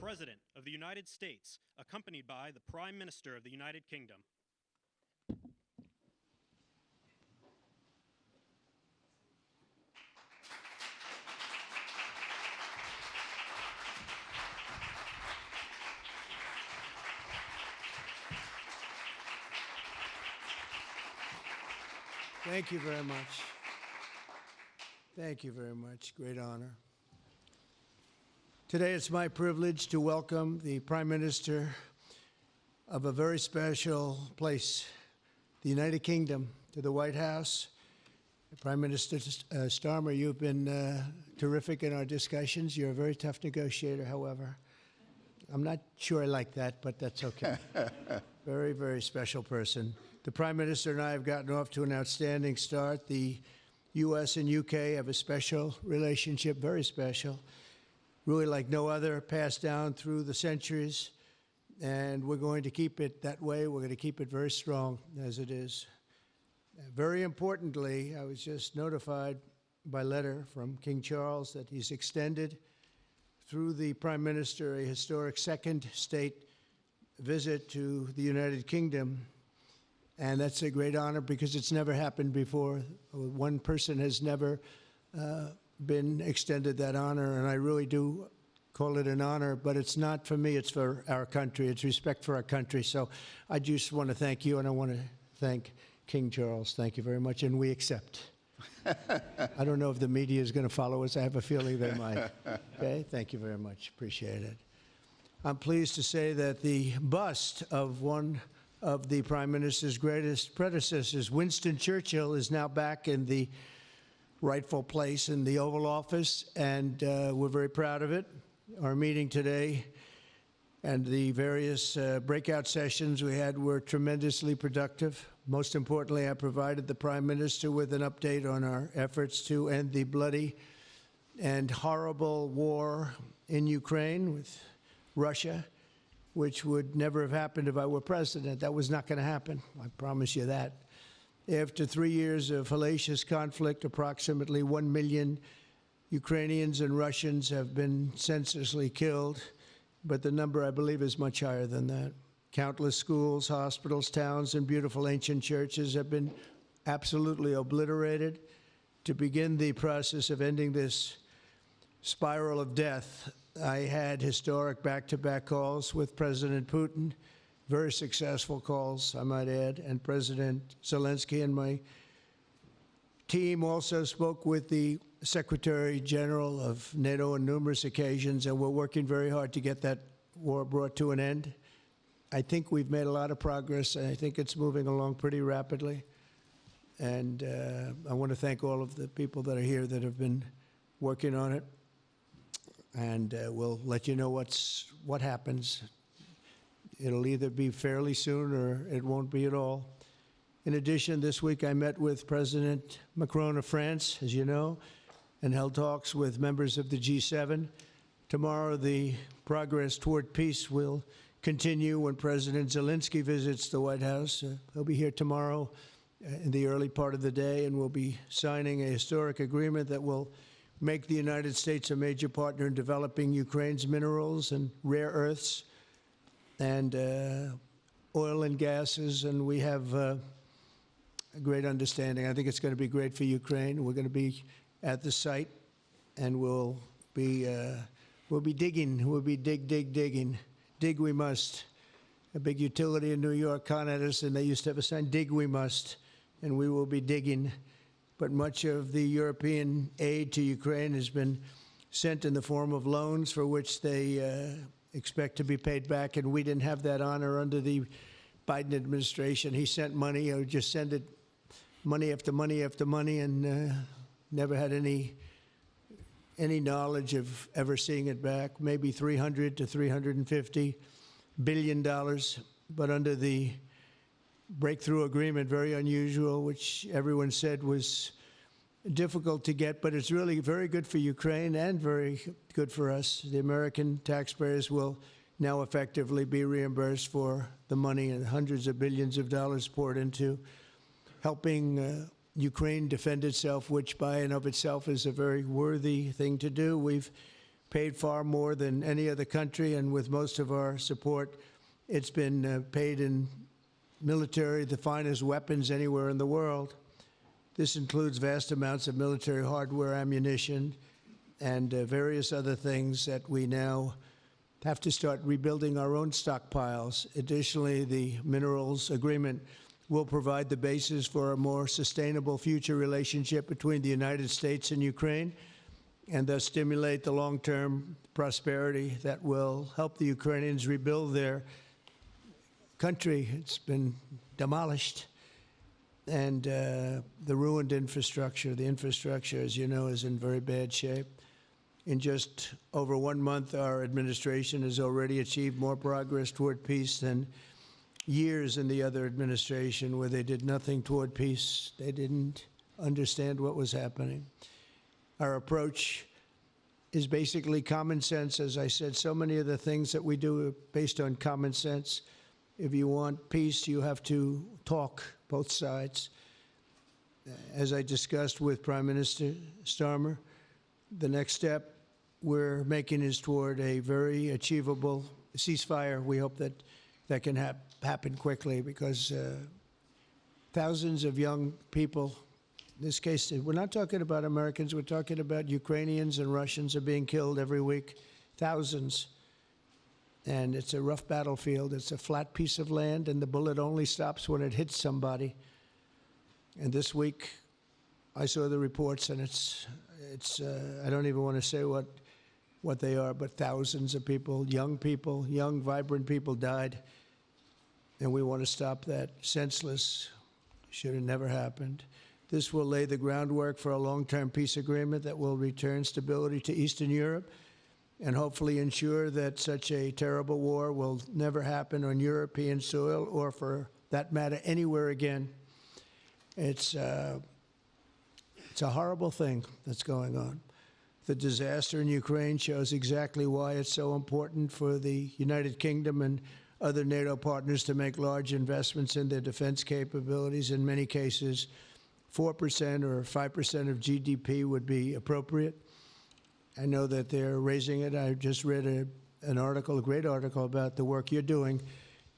President of the United States, accompanied by the Prime Minister of the United Kingdom. Thank you very much. Thank you very much. Great honor. Today it's my privilege to welcome the Prime Minister of a very special place, the United Kingdom, to the White House. Prime Minister Starmer, you've been terrific in our discussions. You're a very tough negotiator, however. I'm not sure I like that, but that's okay. Very, very special person. The Prime Minister and I have gotten off to an outstanding start. The U.S. and U.K. have a special relationship, very special, really like no other, passed down through the centuries, and we're going to keep it that way. We're going to keep it very strong as it is. Very importantly, I was just notified by letter from King Charles that he's extended through the Prime Minister a historic second state visit to the United Kingdom. And that's a great honor because it's never happened before. One person has never been extended that honor, and I really do call it an honor, but it's not for me, it's for our country. It's respect for our country. So I just want to thank you, and I want to thank King Charles. Thank you very much, and we accept. I don't know if the media is going to follow us. I have a feeling they might. Okay, thank you very much. Appreciate it. I'm pleased to say that the bust of one of the Prime Minister's greatest predecessors, Winston Churchill, is now back in the rightful place in the Oval Office, and we're very proud of it. Our meeting today and the various breakout sessions we had were tremendously productive. Most importantly, I provided the Prime Minister with an update on our efforts to end the bloody and horrible war in Ukraine with Russia, which would never have happened if I were president. That was not going to happen. I promise you that. After 3 years of hellacious conflict, approximately 1 million Ukrainians and Russians have been senselessly killed, but the number, I believe, is much higher than that. Countless schools, hospitals, towns, and beautiful ancient churches have been absolutely obliterated. To begin the process of ending this spiral of death, I had historic back-to-back calls with President Putin, very successful calls, I might add, and President Zelensky, and my team also spoke with the Secretary General of NATO on numerous occasions, and we're working very hard to get that war brought to an end. I think we've made a lot of progress, and I think it's moving along pretty rapidly. And I want to thank all of the people that are here that have been working on it. And we'll let you know what happens. It'll either be fairly soon or it won't be at all. In addition, this week I met with President Macron of France, as you know, and held talks with members of the G7. Tomorrow, the progress toward peace will continue when President Zelensky visits the White House. He'll be here tomorrow in the early part of the day, and we'll be signing a historic agreement that will make the United States a major partner in developing Ukraine's minerals and rare earths and oil and gases, and we have a great understanding. I think it's going to be great for Ukraine. We're going to be at the site, and we'll be digging. We'll be digging. Dig we must. A big utility in New York con us, and they used to have a sign, dig we must, and we will be digging. But much of the European aid to Ukraine has been sent in the form of loans for which they expect to be paid back, and we didn't have that honor under the Biden administration. He sent money, or just sent it money after money after money, and never had any knowledge of ever seeing it back. Maybe $300 to $350 billion, but under the breakthrough agreement, very unusual, which everyone said was difficult to get, but it's really very good for Ukraine and very good for us. The American taxpayers will now effectively be reimbursed for the money and hundreds of billions of dollars poured into helping Ukraine defend itself, which by and of itself is a very worthy thing to do. We've paid far more than any other country, and with most of our support, it's been paid in military, the finest weapons anywhere in the world. This includes vast amounts of military hardware, ammunition, and various other things that we now have to start rebuilding our own stockpiles. Additionally, the minerals agreement will provide the basis for a more sustainable future relationship between the United States and Ukraine, and thus stimulate the long-term prosperity that will help the Ukrainians rebuild their country. It's been demolished. And the ruined infrastructure. The infrastructure, as you know, is in very bad shape. In just over 1 month, our administration has already achieved more progress toward peace than years in the other administration where they did nothing toward peace. They didn't understand what was happening. Our approach is basically common sense. As I said, so many of the things that we do are based on common sense. If you want peace, you have to talk, both sides. As I discussed with Prime Minister Starmer, the next step we're making is toward a very achievable ceasefire. We hope that that can happen quickly, because thousands of young people, in this case, we're not talking about Americans, we're talking about Ukrainians and Russians are being killed every week, thousands. And it's a rough battlefield. It's a flat piece of land, and the bullet only stops when it hits somebody. And this week, I saw the reports, and it's I don't even want to say what they are, but thousands of people, young, vibrant people died. And we want to stop that. Senseless. Should have never happened. This will lay the groundwork for a long-term peace agreement that will return stability to Eastern Europe, and hopefully ensure that such a terrible war will never happen on European soil, or for that matter, anywhere again. It's a horrible thing that's going on. The disaster in Ukraine shows exactly why it's so important for the United Kingdom and other NATO partners to make large investments in their defense capabilities. In many cases, 4% or 5% of GDP would be appropriate. I know that they're raising it. I just read an article, a great article, about the work you're doing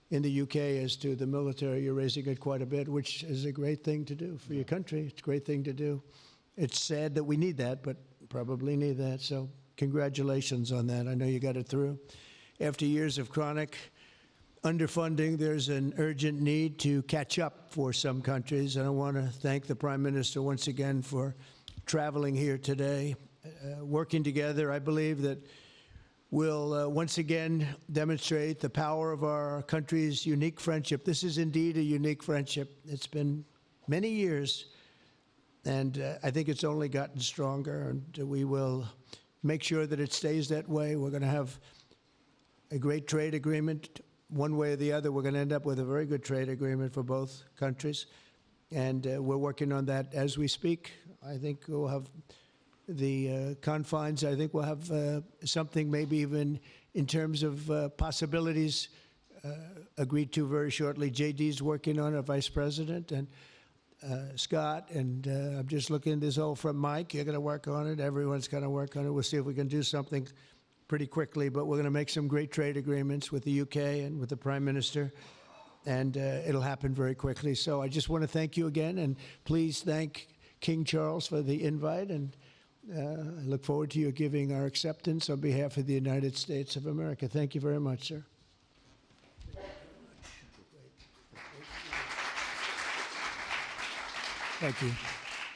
in the UK as to the military. You're raising it quite a bit, which is a great thing to do for your country. It's a great thing to do. It's sad that we need that, but probably need that. So congratulations on that. I know you got it through. After years of chronic underfunding, there's an urgent need to catch up for some countries. And I want to thank the Prime Minister once again for traveling here today. Working together, I believe that will once again demonstrate the power of our country's unique friendship. This is indeed a unique friendship. It's been many years, and I think it's only gotten stronger, and we will make sure that it stays that way. We're going to have a great trade agreement. One way or the other, we're going to end up with a very good trade agreement for both countries, and we're working on that as we speak. I think we'll have the confines. I think we'll have something maybe even in terms of possibilities agreed to very shortly. JD's working on it, Vice President, and Scott, and I'm just looking at this all from Mike. You're going to work on it. Everyone's going to work on it. We'll see if we can do something pretty quickly, but we're going to make some great trade agreements with the UK and with the Prime Minister, and it'll happen very quickly. So I just want to thank you again, and please thank King Charles for the invite, and I look forward to you giving our acceptance on behalf of the United States of America. Thank you very much, sir. Thank you.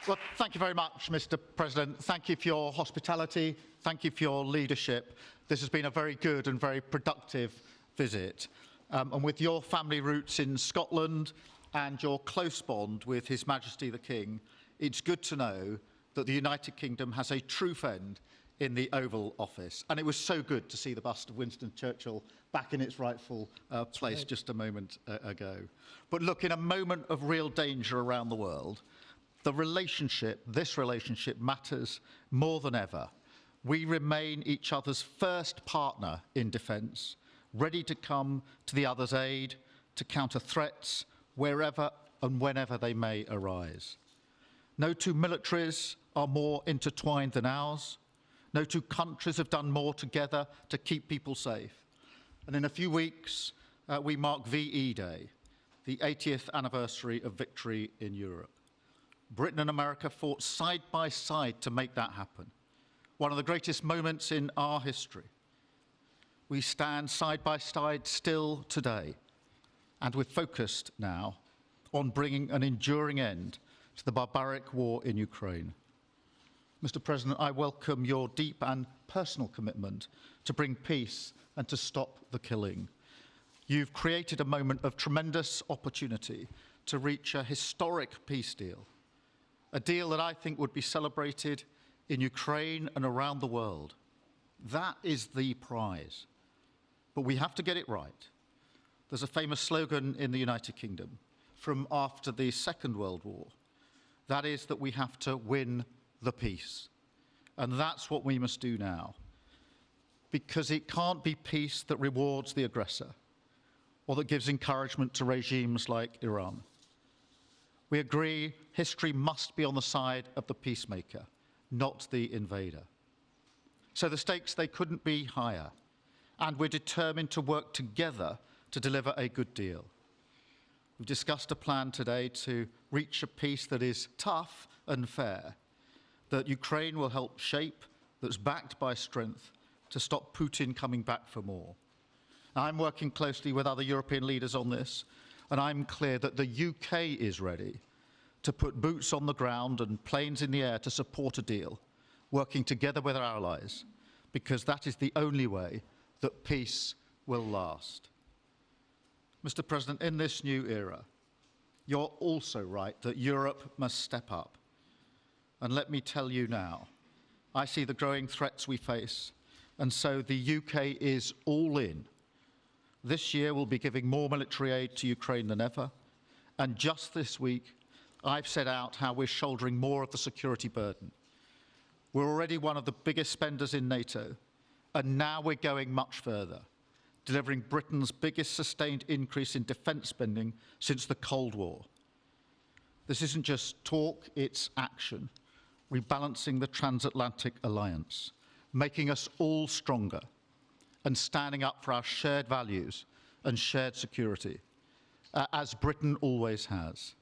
Well, thank you very much, Mr. President. Thank you for your hospitality. Thank you for your leadership. This has been a very good and very productive visit. And with your family roots in Scotland and your close bond with His Majesty the King, it's good to know that the United Kingdom has a true friend in the Oval Office. And it was so good to see the bust of Winston Churchill back in its rightful place just a moment ago. But look, in a moment of real danger around the world, this relationship matters more than ever. We remain each other's first partner in defence, ready to come to the other's aid, to counter threats wherever and whenever they may arise. No two militaries are more intertwined than ours. No two countries have done more together to keep people safe. And in a few weeks, we mark VE Day, the 80th anniversary of victory in Europe. Britain and America fought side by side to make that happen. One of the greatest moments in our history. We stand side by side still today, and we're focused now on bringing an enduring end to the barbaric war in Ukraine. Mr. President, I welcome your deep and personal commitment to bring peace and to stop the killing. You've created a moment of tremendous opportunity to reach a historic peace deal, a deal that I think would be celebrated in Ukraine and around the world. That is the prize. But we have to get it right. There's a famous slogan in the United Kingdom from after the Second World War. That is that we have to win the peace. And that's what we must do now. Because it can't be peace that rewards the aggressor or that gives encouragement to regimes like Iran. We agree history must be on the side of the peacemaker, not the invader. So the stakes, they couldn't be higher. And we're determined to work together to deliver a good deal. We've discussed a plan today to reach a peace that is tough and fair, that Ukraine will help shape, that's backed by strength, to stop Putin coming back for more. I'm working closely with other European leaders on this, and I'm clear that the UK is ready to put boots on the ground and planes in the air to support a deal, working together with our allies, because that is the only way that peace will last. Mr. President, in this new era, you're also right that Europe must step up. And let me tell you now, I see the growing threats we face, and so the UK is all in. This year we'll be giving more military aid to Ukraine than ever, and just this week I've set out how we're shouldering more of the security burden. We're already one of the biggest spenders in NATO, and now we're going much further, delivering Britain's biggest sustained increase in defence spending since the Cold War. This isn't just talk, it's action, rebalancing the transatlantic alliance, making us all stronger, and standing up for our shared values and shared security, as Britain always has.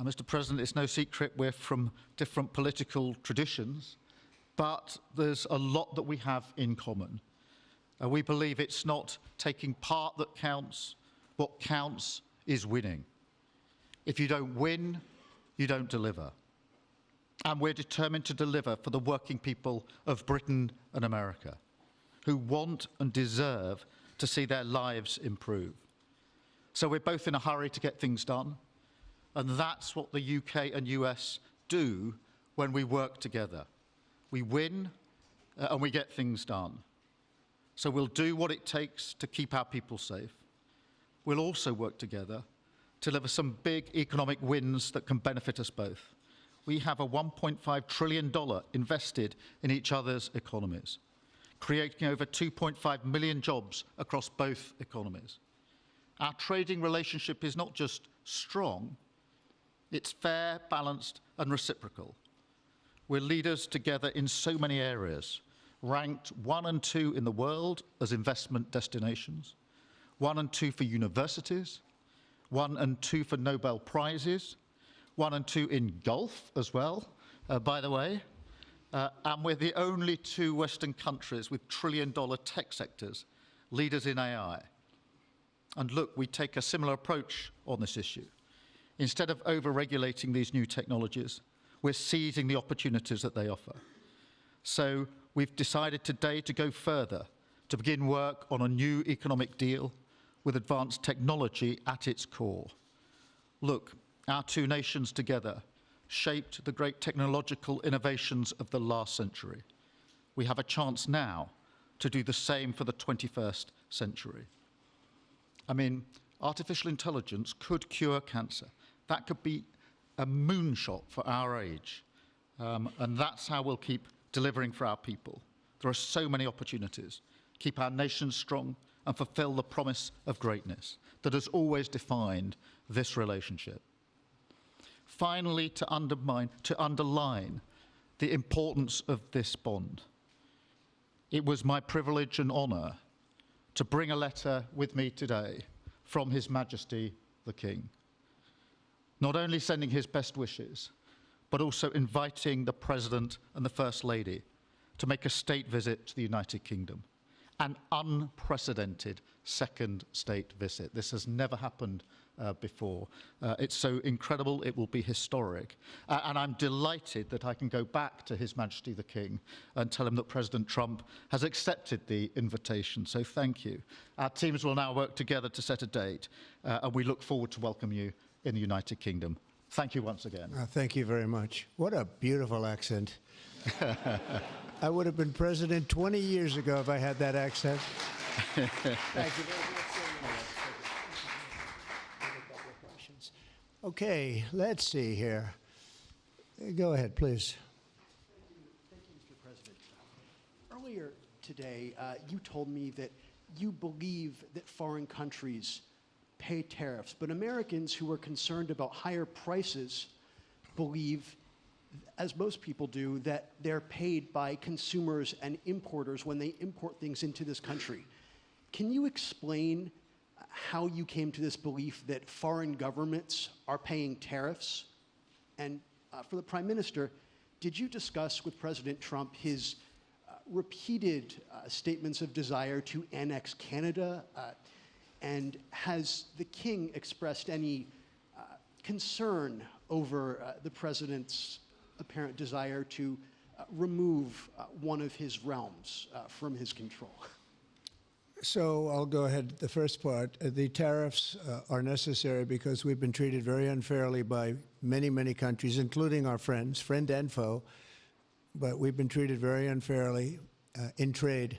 Mr. President, it's no secret we're from different political traditions, but there's a lot that we have in common. We believe it's not taking part that counts. What counts is winning. If you don't win, you don't deliver. And we're determined to deliver for the working people of Britain and America, who want and deserve to see their lives improve. So we're both in a hurry to get things done, and that's what the UK and US do when we work together. We win and we get things done. So we'll do what it takes to keep our people safe. We'll also work together to deliver some big economic wins that can benefit us both. We have a $1.5 trillion invested in each other's economies, creating over 2.5 million jobs across both economies. Our trading relationship is not just strong, it's fair, balanced, and reciprocal. We're leaders together in so many areas, ranked 1 and 2 in the world as investment destinations, 1 and 2 for universities, 1 and 2 for Nobel Prizes, 1 and 2 in golf as well, by the way, and we're the only 2 Western countries with trillion-dollar tech sectors, leaders in AI. And look, we take a similar approach on this issue. Instead of over-regulating these new technologies, we're seizing the opportunities that they offer. So we've decided today to go further, to begin work on a new economic deal with advanced technology at its core. Look, our 2 nations together shaped the great technological innovations of the last century. We have a chance now to do the same for the 21st century. I mean, artificial intelligence could cure cancer. That could be a moonshot for our age. And that's how we'll keep delivering for our people. There are so many opportunities. Keep our nation strong and fulfill the promise of greatness that has always defined this relationship. Finally, to underline the importance of this bond. It was my privilege and honour to bring a letter with me today from His Majesty the King, not only sending his best wishes, but also inviting the President and the First Lady to make a state visit to the United Kingdom, an unprecedented second state visit. This has never happened before. It's so incredible, it will be historic. And I'm delighted that I can go back to His Majesty the King and tell him that President Trump has accepted the invitation. So thank you. Our teams will now work together to set a date, and we look forward to welcome you in the United Kingdom. Thank you once again. Thank you very much. What a beautiful accent. I would have been president 20 years ago if I had that accent. Thank you very much. Okay, let's see here. Go ahead, please. Thank you, Mr. President. Earlier today, you told me that you believe that foreign countries pay tariffs, but Americans who are concerned about higher prices believe, as most people do, that they're paid by consumers and importers when they import things into this country. Can you explain how you came to this belief that foreign governments are paying tariffs? And for the Prime Minister, did you discuss with President Trump his repeated statements of desire to annex Canada? And has the King expressed any concern over the President's apparent desire to remove one of his realms from his control? So I'll go ahead. The first part, the tariffs are necessary because we've been treated very unfairly by many, many countries, including our friends, friend and foe. But we've been treated very unfairly in trade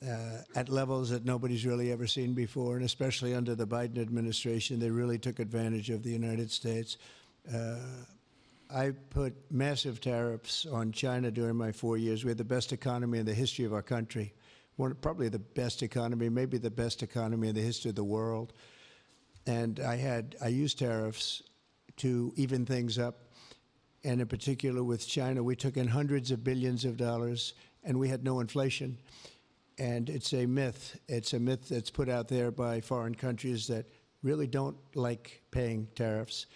at levels that nobody's really ever seen before, and especially under the Biden administration, they really took advantage of the United States. I put massive tariffs on China during my 4 years. We had the best economy in the history of our country. Probably the best economy, maybe the best economy in the history of the world. And I used tariffs to even things up. And in particular with China, we took in hundreds of billions of dollars and we had no inflation. And it's a myth. It's a myth that's put out there by foreign countries that really don't like paying tariffs,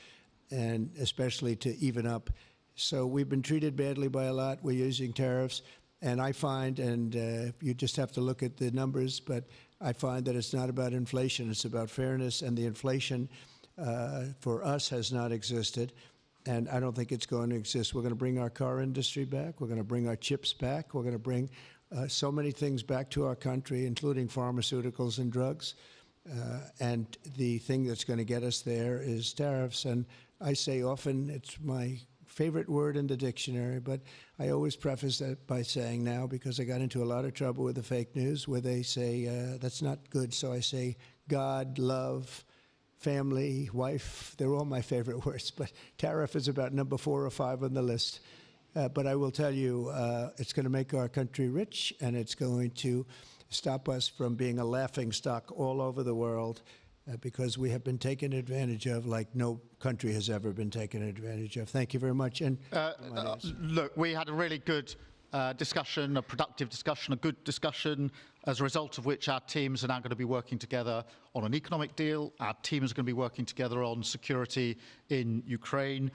and especially to even up. So we've been treated badly by a lot. We're using tariffs. And I find, and you just have to look at the numbers, but I find that it's not about inflation, it's about fairness, and the inflation for us has not existed, and I don't think it's going to exist. We're going to bring our car industry back, we're going to bring our chips back, we're going to bring so many things back to our country, including pharmaceuticals and drugs, and the thing that's going to get us there is tariffs. And I say often, it's my favorite word in the dictionary, but I always preface that by saying now, because I got into a lot of trouble with the fake news where they say that's not good, so I say God, love, family, wife, they're all my favorite words, but tariff is about number 4 or 5 on the list. But I will tell you, it's going to make our country rich, and it's going to stop us from being a laughing stock all over the world, because we have been taken advantage of like no country has ever been taken advantage of. Thank you very much. And look, we had a really good discussion, a productive discussion, a good discussion, as a result of which our teams are now going to be working together on an economic deal. Our teams are going to be working together on security in Ukraine.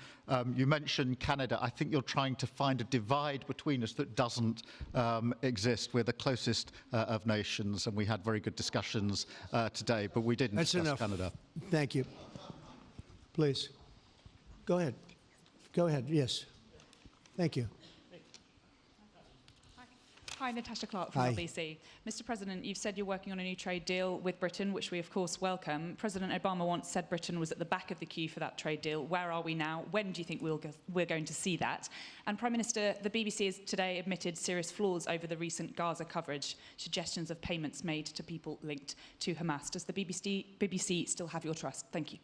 You mentioned Canada. I think you're trying to find a divide between us that doesn't exist. We're the closest of nations, and we had very good discussions today, but we didn't discuss Canada. Thank you. Please. Go ahead. Go ahead. Yes. Thank you. Hi, Natasha Clark from LBC. Mr. President, you've said you're working on a new trade deal with Britain, which we of course welcome. President Obama once said Britain was at the back of the queue for that trade deal. Where are we now? When do you think we're going to see that? And Prime Minister, the BBC has today admitted serious flaws over the recent Gaza coverage, suggestions of payments made to people linked to Hamas. Does the BBC still have your trust? Thank you.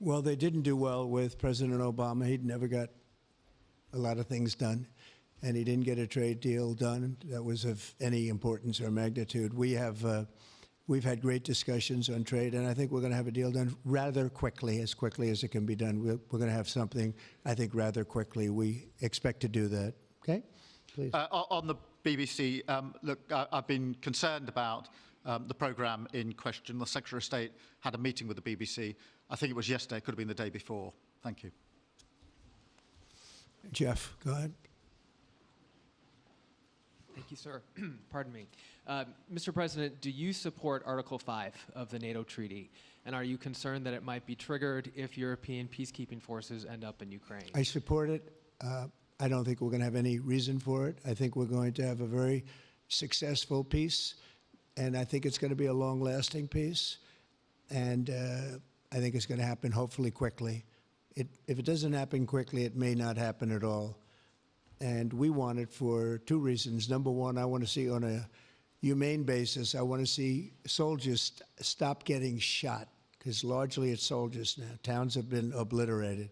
Well, they didn't do well with President Obama. He'd never got a lot of things done, and he didn't get a trade deal done that was of any importance or magnitude. We have we've had great discussions on trade, and I think we're going to have a deal done rather quickly as it can be done. We're going to have something, I think, rather quickly. We expect to do that. Okay? Please. On the BBC, look, I've been concerned about the programme in question. The Secretary of State had a meeting with the BBC. I think it was yesterday, it could have been the day before. Thank you. Jeff, go ahead. Thank you, sir. Pardon me. Mr. President, do you support Article 5 of the NATO treaty? And are you concerned that it might be triggered if European peacekeeping forces end up in Ukraine? I support it. I don't think we're going to have any reason for it. I think we're going to have a very successful peace, and I think it's going to be a long-lasting peace. And I think it's going to happen hopefully quickly. If it doesn't happen quickly, it may not happen at all. And we want it for two reasons. Number one, I want to see on a humane basis, I want to see soldiers stop getting shot, because largely it's soldiers now. Towns have been obliterated,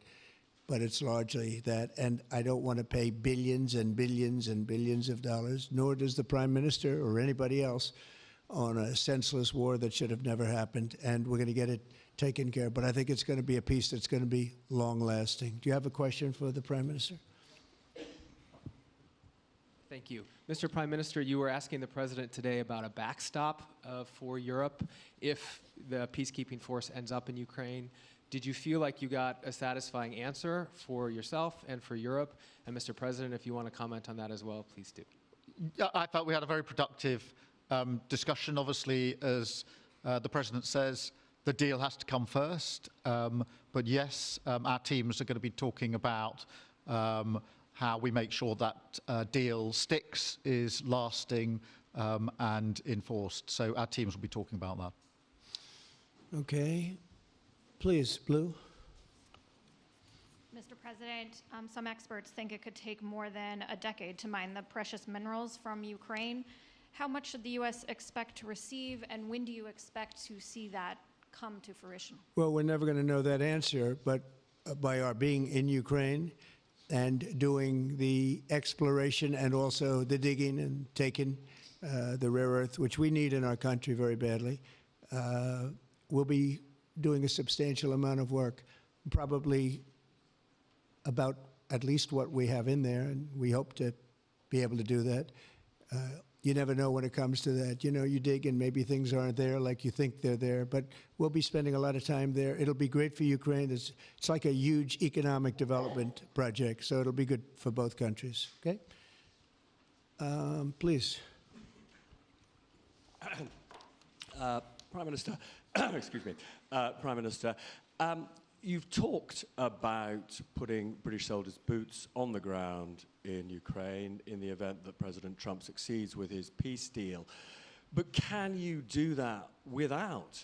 but it's largely that. And I don't want to pay billions and billions and billions of dollars, nor does the Prime Minister or anybody else, on a senseless war that should have never happened. And we're going to get it taken care of. But I think it's going to be a peace that's going to be long-lasting. Do you have a question for the Prime Minister? Thank you. Mr. Prime Minister, you were asking the President today about a backstop for Europe if the peacekeeping force ends up in Ukraine. Did you feel like you got a satisfying answer for yourself and for Europe? And Mr. President, if you want to comment on that as well, please do. I felt we had a very productive discussion. Obviously, as the President says, the deal has to come first. But yes, our teams are going to be talking about how we make sure that deal sticks, is lasting and enforced. So our teams will be talking about that. Okay. Please, Blue. Mr. President, some experts think it could take more than a decade to mine the precious minerals from Ukraine. How much should the U.S. expect to receive, and when do you expect to see that come to fruition? Well, we're never going to know that answer, but by our being in Ukraine and doing the exploration and also the digging and taking the rare earth, which we need in our country very badly, we'll be doing a substantial amount of work, probably about at least what we have in there, and we hope to be able to do that. You never know when it comes to that. You know, you dig and maybe things aren't there like you think they're there, but we'll be spending a lot of time there. It'll be great for Ukraine. It's like a huge economic development project, so it'll be good for both countries. Okay? Please. Prime Minister, excuse me, Prime Minister, you've talked about putting British soldiers' boots on the ground in Ukraine in the event that President Trump succeeds with his peace deal. But can you do that without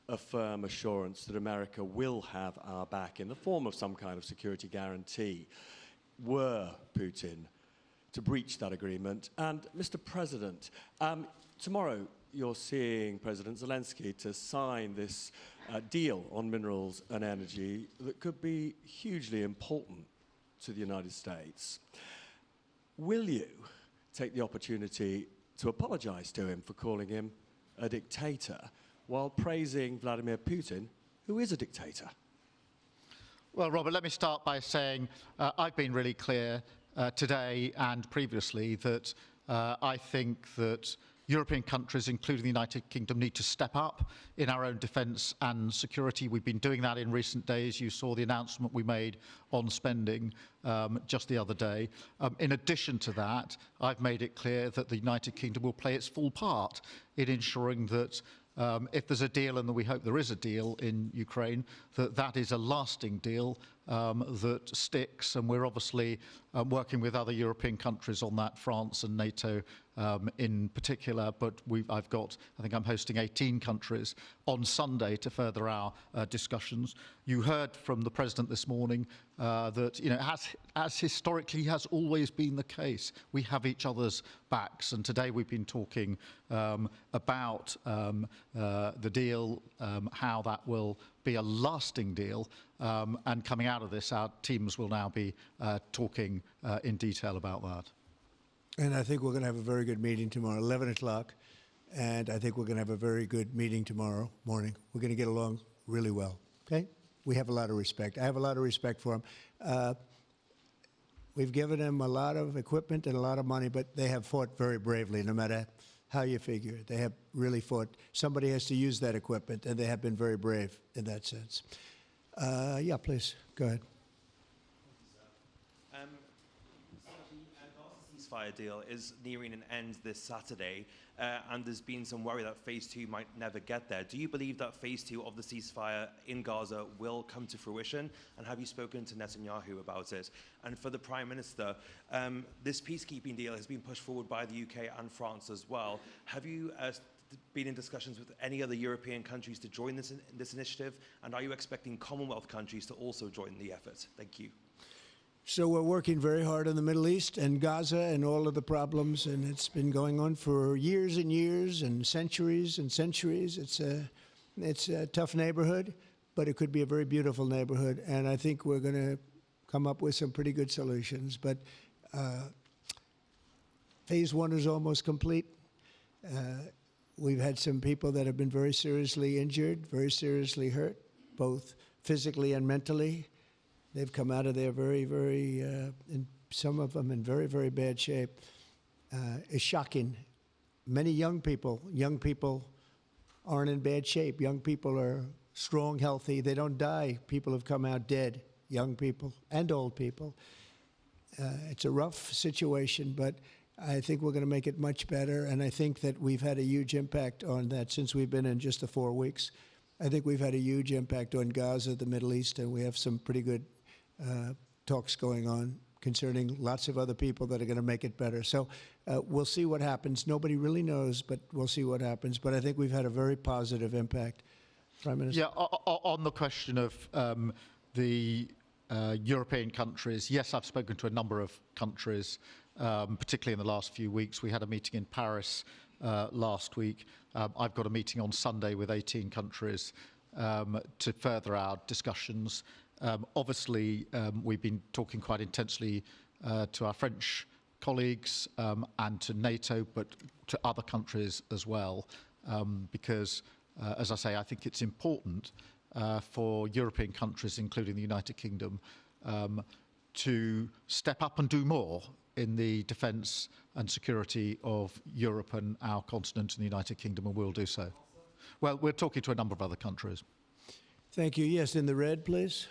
a firm assurance that America will have our back in the form of some kind of security guarantee were Putin to breach that agreement? And Mr. President, tomorrow you're seeing President Zelensky to sign this deal on minerals and energy that could be hugely important to the United States. Will you take the opportunity to apologize to him for calling him a dictator while praising Vladimir Putin, who is a dictator? Well, Robert, let me start by saying I've been really clear today and previously that I think that European countries, including the United Kingdom, need to step up in our own defence and security. We've been doing that in recent days. You saw the announcement we made on spending just the other day. In addition to that, I've made it clear that the United Kingdom will play its full part in ensuring that if there's a deal, and we hope there is a deal in Ukraine, that is a lasting deal that sticks. And we're obviously working with other European countries on that, France and NATO in particular. But I think I'm hosting 18 countries on Sunday to further our discussions. You heard from the President this morning that, you know, as historically has always been the case, we have each other's backs. And today we've been talking about the deal, how that will be a lasting deal. And coming out of this, our teams will now be talking in detail about that. And I think we're going to have a very good meeting tomorrow, 11 o'clock. and I think we're going to have a very good meeting tomorrow morning. We're going to get along really well, okay? We have a lot of respect. I have a lot of respect for them. We've given them a lot of equipment and a lot of money, but they have fought very bravely, no matter how you figure it. They have really fought. Somebody has to use that equipment, and they have been very brave in that sense. Yeah, please, go ahead. The ceasefire deal is nearing an end this Saturday, and there's been some worry that phase 2 might never get there. Do you believe that phase 2 of the ceasefire in Gaza will come to fruition? And have you spoken to Netanyahu about it? And for the Prime Minister, this peacekeeping deal has been pushed forward by the UK and France as well. Have you been in discussions with any other European countries to join this initiative? And are you expecting Commonwealth countries to also join the effort? Thank you. So we're working very hard in the Middle East and Gaza and all of the problems, and it's been going on for years and years and centuries and centuries. It's a tough neighborhood, but it could be a very beautiful neighborhood, and I think we're going to come up with some pretty good solutions. But phase 1 is almost complete. We've had some people that have been very seriously injured, very seriously hurt, both physically and mentally. They've come out of there very, very, and some of them in very, very bad shape. It's shocking. Many young people aren't in bad shape. Young people are strong, healthy. They don't die. People have come out dead, young people and old people. It's a rough situation, but I think we're going to make it much better, and I think that we've had a huge impact on that since we've been in just the 4 weeks. I think we've had a huge impact on Gaza, the Middle East, and we have some pretty good talks going on concerning lots of other people that are going to make it better. So we'll see what happens. Nobody really knows, but we'll see what happens. But I think we've had a very positive impact. Prime Minister? Yeah, on the question of the European countries, yes, I've spoken to a number of countries, particularly in the last few weeks. We had a meeting in Paris last week. I've got a meeting on Sunday with 18 countries to further our discussions. Obviously, we've been talking quite intensely to our French colleagues and to NATO, but to other countries as well, because, as I say, I think it's important for European countries, including the United Kingdom, to step up and do more in the defence and security of Europe and our continent and the United Kingdom, and we'll do so. Well, we're talking to a number of other countries. Thank you. Yes, in the red, please.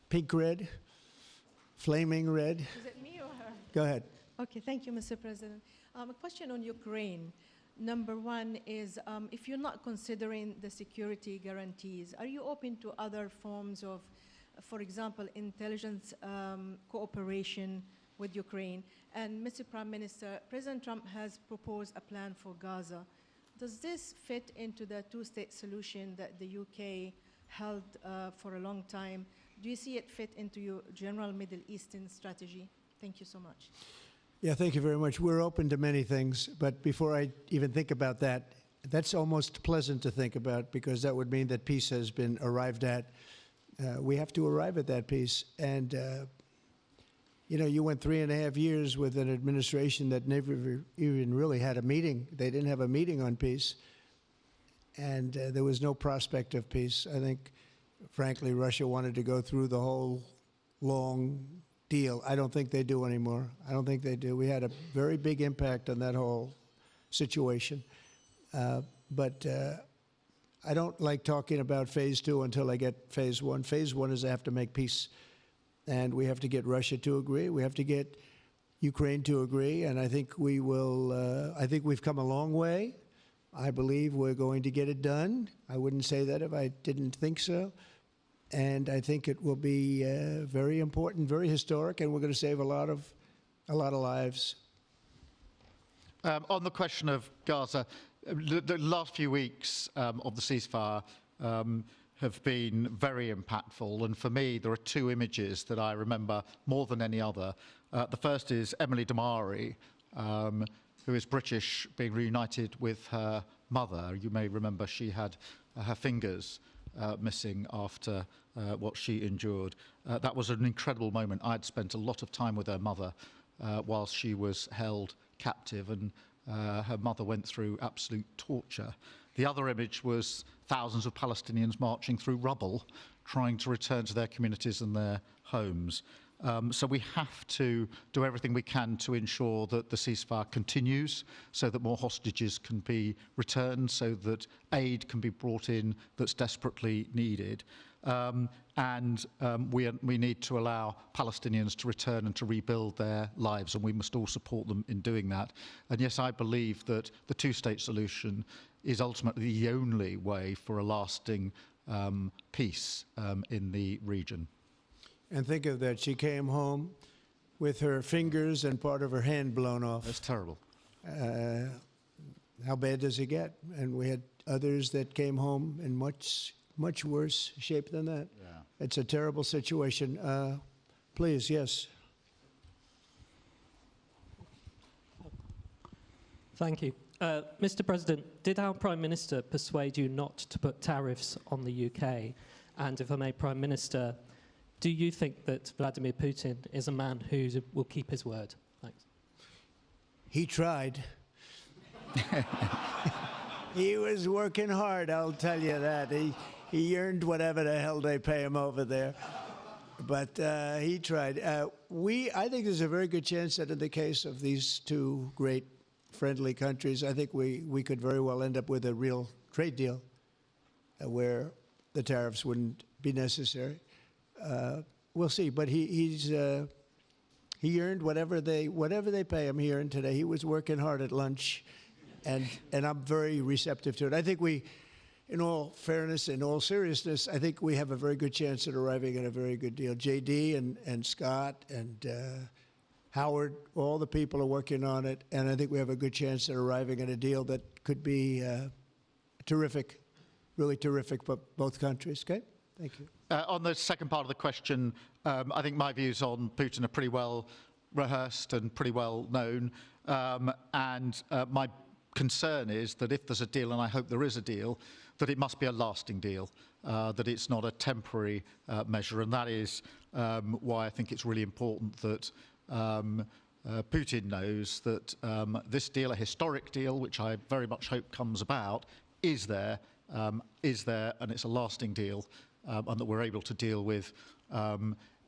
Pink red, flaming red. Is it me or her? Go ahead. Okay, thank you, Mr. President. A question on Ukraine. Number one is, if you're not considering the security guarantees, are you open to other forms of, for example, intelligence cooperation with Ukraine? And Mr. Prime Minister, President Trump has proposed a plan for Gaza. Does this fit into the two-state solution that the UK held for a long time? Do you see it fit into your general Middle Eastern strategy? Thank you so much. Yeah, thank you very much. We're open to many things, but before I even think about that, that's almost pleasant to think about because that would mean that peace has been arrived at. We have to arrive at that peace. And, you know, you went 3.5 years with an administration that never even really had a meeting. They didn't have a meeting on peace. And there was no prospect of peace. I think, frankly, Russia wanted to go through the whole long deal. I don't think they do anymore. I don't think they do. We had a very big impact on that whole situation. But I don't like talking about phase 2 until I get phase 1. Phase 1 is I have to make peace. And we have to get Russia to agree. We have to get Ukraine to agree. And I think we will, I think we've come a long way. I believe we're going to get it done. I wouldn't say that if I didn't think so. And I think it will be very important, very historic, and we're going to save a lot of lives. On the question of Gaza, the last few weeks of the ceasefire have been very impactful. And for me, there are two images that I remember more than any other. The first is Emily Damari, who is British, being reunited with her mother. You may remember she had her fingers missing after what she endured. That was an incredible moment. I'd spent a lot of time with her mother whilst she was held captive, and her mother went through absolute torture. The other image was thousands of Palestinians marching through rubble, trying to return to their communities and their homes. So we have to do everything we can to ensure that the ceasefire continues, so that more hostages can be returned, so that aid can be brought in that's desperately needed. We need to allow Palestinians to return and to rebuild their lives, and we must all support them in doing that. And yes, I believe that the two-state solution is ultimately the only way for a lasting peace in the region. And think of that, she came home with her fingers and part of her hand blown off. That's terrible. How bad does it get? And we had others that came home in much worse shape than that. Yeah. It's a terrible situation. Please, yes. Thank you. Mr. President, did our Prime Minister persuade you not to put tariffs on the UK? And if I may, Prime Minister, do you think that Vladimir Putin is a man who will keep his word? Thanks. He tried. He was working hard, I'll tell you that. He earned whatever the hell they pay him over there. But he tried. I think there's a very good chance that in the case of these two great friendly countries, I think we could very well end up with a real trade deal where the tariffs wouldn't be necessary. We'll see, but he earned whatever they pay him. He earned today. He was working hard at lunch, and I'm very receptive to it. I think in all fairness, in all seriousness, I think we have a very good chance at arriving at a very good deal. JD and Scott and Howard, all the people are working on it, and I think we have a good chance at arriving at a deal that could be terrific, really terrific for both countries. Okay, thank you. On the second part of the question, I think my views on Putin are pretty well rehearsed and pretty well known. My concern is that if there's a deal, and I hope there is a deal, that it must be a lasting deal, that it's not a temporary measure. And that is why I think it's really important that Putin knows that this deal, a historic deal, which I very much hope comes about, is there, and it's a lasting deal. And that we're able to deal with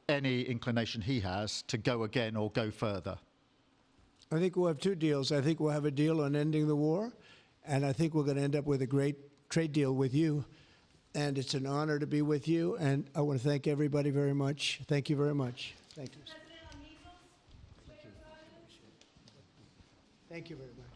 any inclination he has to go again or go further. I think we'll have two deals. I think we'll have a deal on ending the war, and I think we're going to end up with a great trade deal with you. And it's an honor to be with you, and I want to thank everybody very much. Thank you very much. Thank you. Thank you very much.